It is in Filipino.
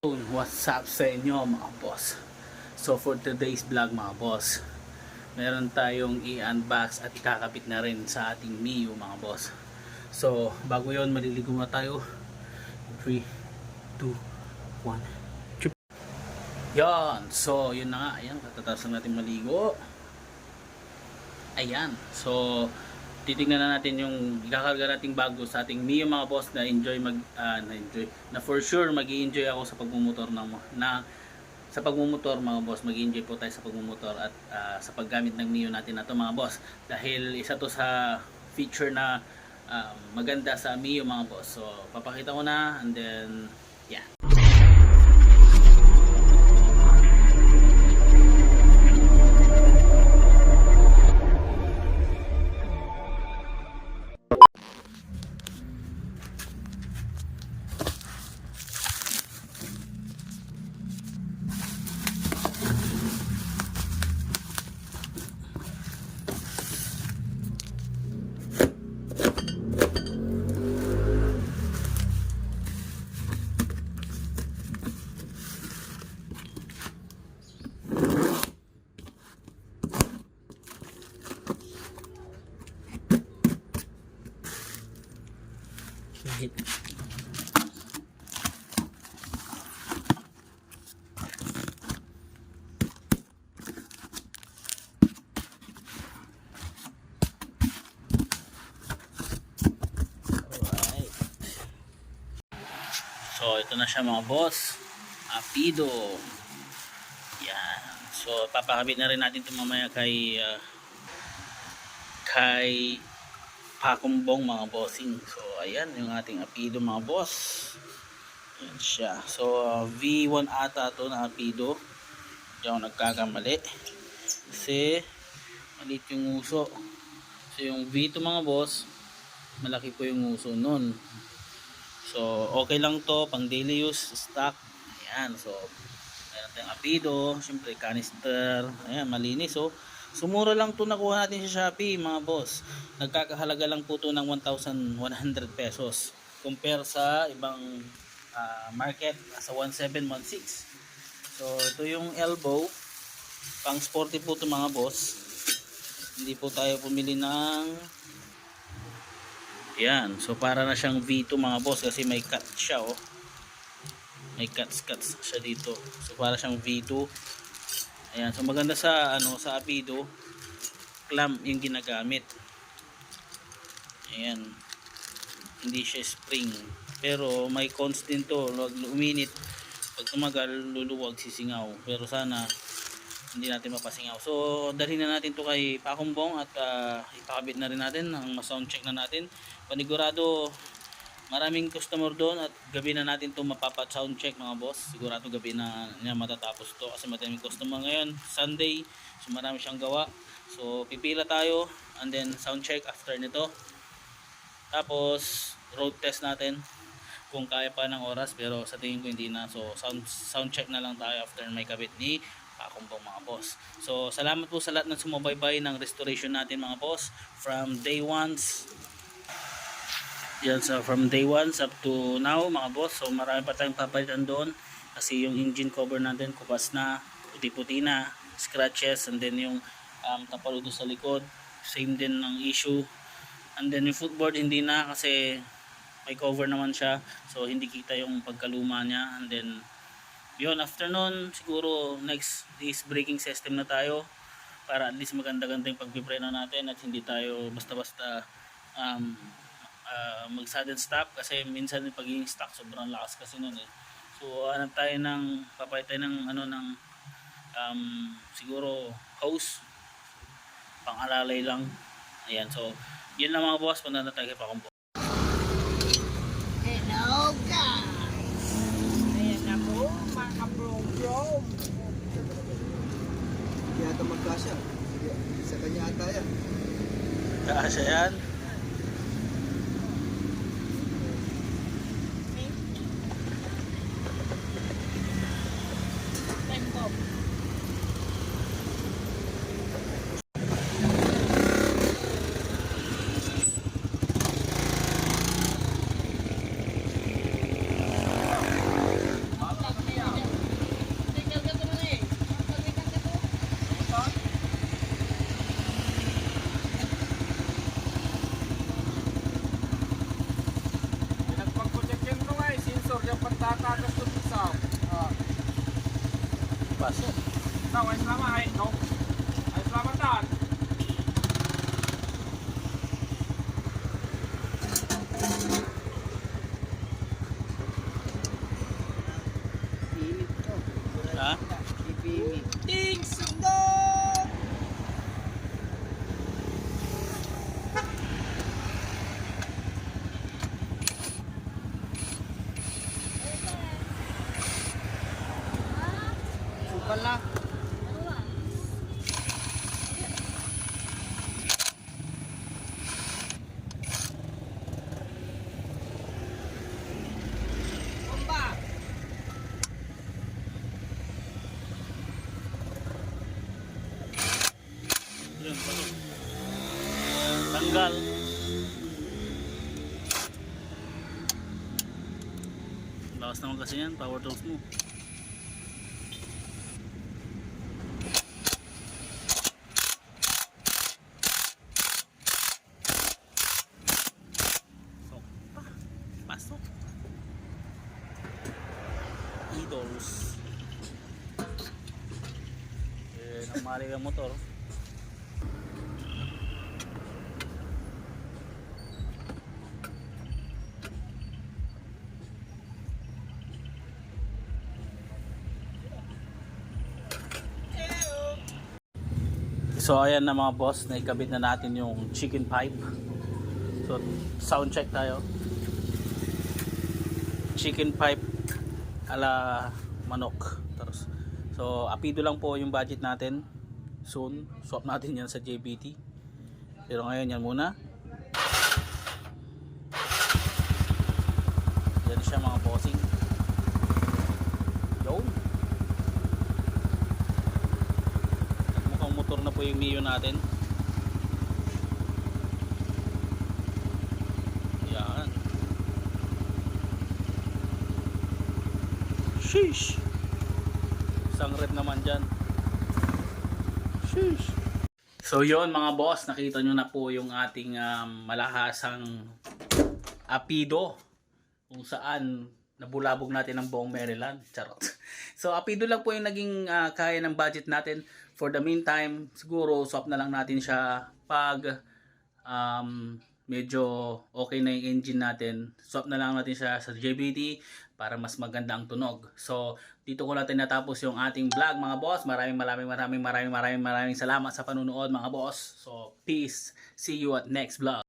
What's up sa inyo mga boss? So for today's vlog mga boss, meron tayong i-unbox at ikakabit na rin sa ating Mio mga boss. So bago yon, maliligo na tayo. 3, 2, 1. Yan, so yun na nga. Ayan, katatapos na natin maligo. Ayan, so titingnan na natin yung ikakarga nating bago sa ating Mio mga boss na for sure magi-enjoy ako sa pagmumotor sa pagmumotor mga boss. Magi-enjoy po tayo sa pagmumotor at sa paggamit ng Mio natin na to mga boss, dahil isa to sa feature na maganda sa Mio mga boss. So papakita ko na and then yeah. So ito na siya mga boss, Apido. Yan. So papakabit na rin natin ito mamaya kay Pakumbong mga bossing. So ayan yung ating Apido mga boss. Yan siya. So V1 ata to na Apido. Hindi ako nagkakamali kasi maliit yung uso. So yung V2 mga boss, malaki po yung uso nun. So okay lang to pang daily use, stock. Ayan, so meron tayong Apido, syempre canister. Ayan, malinis oh. Sumura lang to, nakuha natin sa Shopee mga boss. Nagkakahalaga lang po to ng 1,100 pesos compare sa ibang market sa 1,716. So ito yung elbow, pang sporty po to mga boss. Hindi po tayo pumili ng yan. So para na siyang V2 mga boss kasi may cut siya oh. May cuts siya dito. So para siyang V2. Ayan, so maganda sa sa Apido, clamp yung ginagamit. Ayan. Hindi siya spring. Pero may cons din to. Huwag uminit. Pag tumagal, luluwag, sisingaw. Pero sana hindi natin mapasingaw. So dalhin na natin to kay Pakumbong at ipakabit na rin natin. Ang sound check na natin. Panigurado maraming customer doon at gabi na natin to mapapat sound check mga boss. Sigurado gabi na niya matatapos to kasi maraming customer ngayon, Sunday. So marami siyang gawa. So pipila tayo and then sound check after nito. Tapos road test natin kung kaya pa ng oras, pero sa tingin ko hindi na. So sound check na lang tayo after may kabit ni Pakumbong mga boss. So salamat po sa lahat ng sumubaybay ng restoration natin mga boss from day 1 yan, so from day 1 up to now mga boss. So marami pa tayong papalitan doon kasi yung engine cover natin kupas na, puti-puti na, scratches, and then yung tapaludo sa likod same din ng issue, and then yung footboard hindi na kasi may cover naman siya, so hindi kita yung pagkaluma niya. And then yun, after nun siguro next is braking system na tayo para at least maganda-ganda yung pagpipreno natin at hindi tayo basta-basta mag sudden stop kasi minsan yung pagiging stock sobrang lakas kasi nun eh. So hanap tayo ng papalit tayo ng siguro hose pang-alalay lang. Ayan, so yun lang mga boss, punta na tayo kay Pakumbong. Hello guys! Ayan na po, mga kabrom-brom. Hindi ata magkasya. Sa kanya ata yan. Kasya yan. Tempo. Pasok. Tao, ay selamat ay. No. Ay selamat tan. Init to. Ha? Ipinit. Ting sundok. Sukal na. Bomba. Yun, pasok. Tanggal. Lakas naman kasi yan, power tools mo. Pasok. Pasok. Idols. Eh, namali ka motor. So ayan na mga boss, naikabit na natin yung chicken pipe. So sound check tayo. Chicken pipe ala manok. So apido lang po yung budget natin. Soon swap natin yan sa JBT. Pero ngayon yan muna. Yan siya mga bossing. Yo. Mukhang motor na po yung Mio natin. Yan. Sheesh. Isang red naman dyan. Sheesh. So yon mga boss, nakita nyo na po yung ating malahasang apido kung saan nabulabog natin ang buong Maryland. Charot. So apido lang po yung naging kaya ng budget natin. For the meantime, siguro swap na lang natin siya pag medyo okay na yung engine natin. Swap na lang natin siya sa JBT para mas maganda ang tunog. So dito ko natin natapos yung ating vlog mga boss. Maraming salamat sa panunood mga boss. So peace. See you at next vlog.